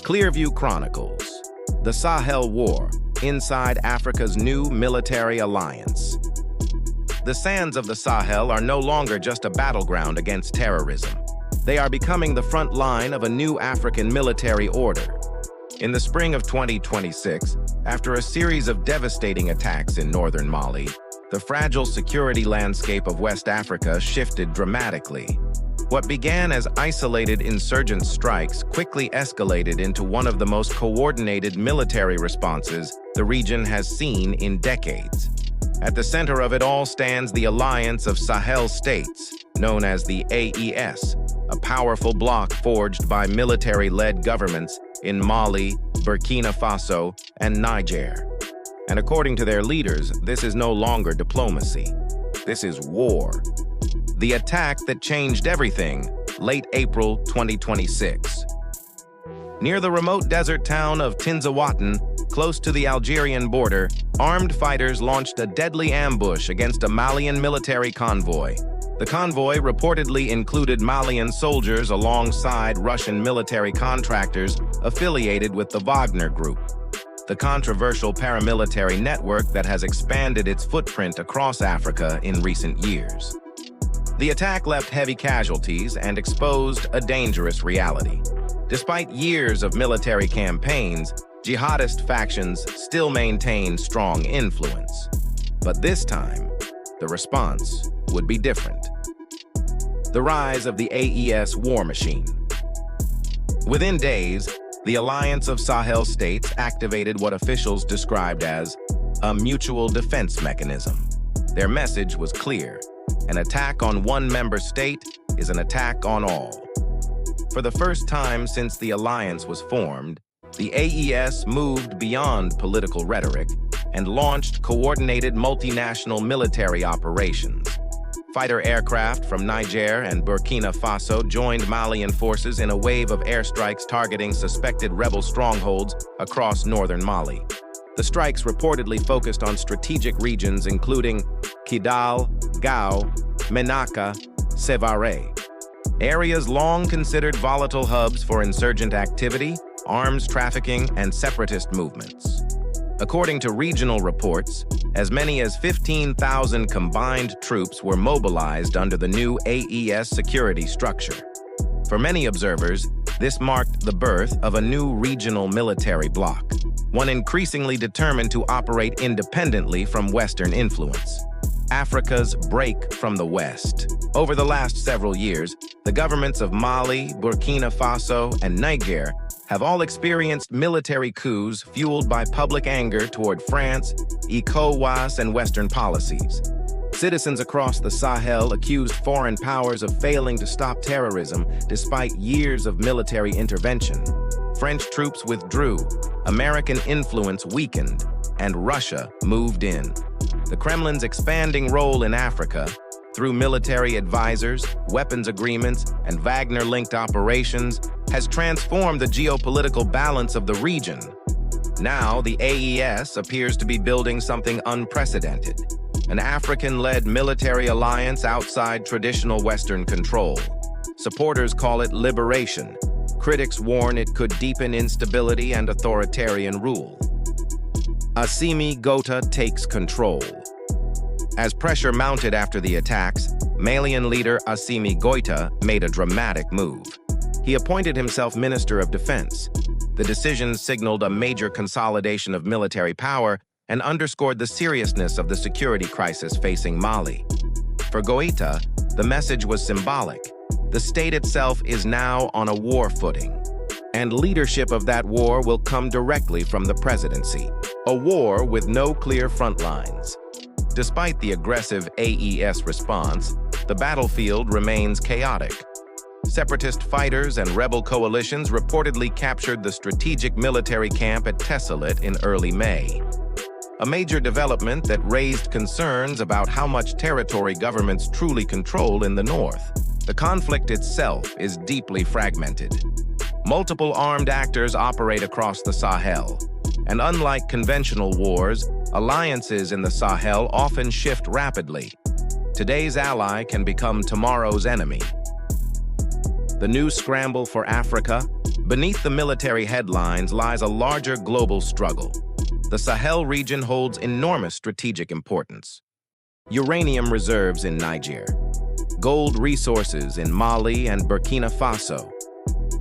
Clearview Chronicles, the Sahel War, inside Africa's new military alliance. The sands of the Sahel are no longer just a battleground against terrorism. They are becoming the front line of a new African military order. In the spring of 2026, after a series of devastating attacks in northern Mali, the fragile security landscape of West Africa shifted dramatically. What began as isolated insurgent strikes quickly escalated into one of the most coordinated military responses the region has seen in decades. At the center of it all stands the Alliance of Sahel States, known as the AES, a powerful bloc forged by military-led governments in Mali, Burkina Faso, and Niger. And according to their leaders, this is no longer diplomacy. This is war. The attack that changed everything, late April 2026. Near the remote desert town of Tinzawaten, close to the Algerian border, armed fighters launched a deadly ambush against a Malian military convoy. The convoy reportedly included Malian soldiers alongside Russian military contractors affiliated with the Wagner Group, the controversial paramilitary network that has expanded its footprint across Africa in recent years. The attack left heavy casualties and exposed a dangerous reality. Despite years of military campaigns, jihadist factions still maintain strong influence. But this time, the response would be different. The rise of the AES war machine. Within days, the Alliance of Sahel States activated what officials described as a mutual defense mechanism. Their message was clear. An attack on one member state is an attack on all. For the first time since the alliance was formed, the AES moved beyond political rhetoric and launched coordinated multinational military operations. Fighter aircraft from Niger and Burkina Faso joined Malian forces in a wave of airstrikes targeting suspected rebel strongholds across northern Mali. The strikes reportedly focused on strategic regions including Kidal, Gao, Menaka, Sevare, areas long considered volatile hubs for insurgent activity, arms trafficking, and separatist movements. According to regional reports, as many as 15,000 combined troops were mobilized under the new AES security structure. For many observers, this marked the birth of a new regional military bloc, one increasingly determined to operate independently from Western influence. Africa's break from the West. Over the last several years, the governments of Mali, Burkina Faso, and Niger have all experienced military coups fueled by public anger toward France, ECOWAS, and Western policies. Citizens across the Sahel accused foreign powers of failing to stop terrorism despite years of military intervention. French troops withdrew, American influence weakened, and Russia moved in. The Kremlin's expanding role in Africa, through military advisors, weapons agreements, and Wagner-linked operations, has transformed the geopolitical balance of the region. Now, the AES appears to be building something unprecedented, an African-led military alliance outside traditional Western control. Supporters call it liberation. Critics warn it could deepen instability and authoritarian rule. Assimi Goïta takes control. As pressure mounted after the attacks, Malian leader Assimi Goïta made a dramatic move. He appointed himself Minister of Defense. The decision signaled a major consolidation of military power and underscored the seriousness of the security crisis facing Mali. For Goïta, the message was symbolic. The state itself is now on a war footing, and leadership of that war will come directly from the presidency. A war with no clear front lines. Despite the aggressive AES response, the battlefield remains chaotic. Separatist fighters and rebel coalitions reportedly captured the strategic military camp at Tessalit in early May. A major development that raised concerns about how much territory governments truly control in the north. The conflict itself is deeply fragmented. Multiple armed actors operate across the Sahel, and unlike conventional wars, alliances in the Sahel often shift rapidly. Today's ally can become tomorrow's enemy. The new scramble for Africa, Beneath the military headlines lies a larger global struggle. The Sahel region holds enormous strategic importance. Uranium reserves in Niger, gold resources in Mali and Burkina Faso,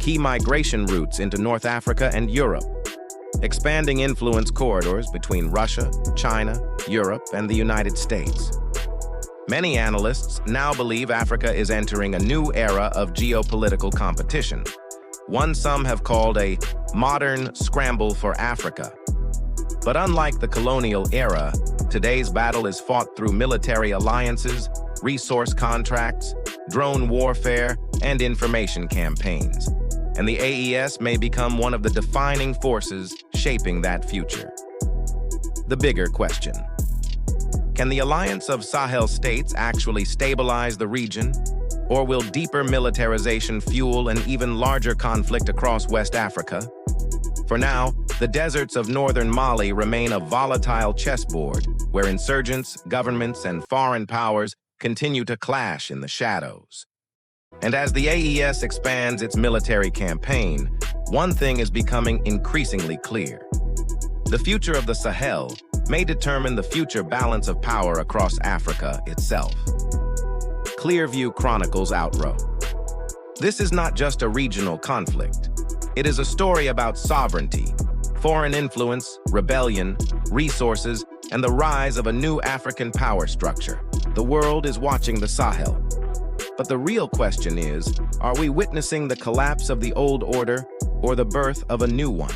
key migration routes into North Africa and Europe, expanding influence corridors between Russia, China, Europe, and the United States. Many analysts now believe Africa is entering a new era of geopolitical competition, one some have called a modern scramble for Africa. But unlike the colonial era, today's battle is fought through military alliances, resource contracts, drone warfare, and information campaigns. And the AES may become one of the defining forces shaping that future. The bigger question: can the Alliance of Sahel States actually stabilize the region? Or will deeper militarization fuel an even larger conflict across West Africa? For now, the deserts of northern Mali remain a volatile chessboard where insurgents, governments, and foreign powers continue to clash in the shadows. And as the AES expands its military campaign, one thing is becoming increasingly clear. The future of the Sahel may determine the future balance of power across Africa itself. Clearview Chronicles Outrow. This is not just a regional conflict. It is a story about sovereignty, foreign influence, rebellion, resources, and the rise of a new African power structure. The world is watching the Sahel. But the real question is, are we witnessing the collapse of the old order or the birth of a new one?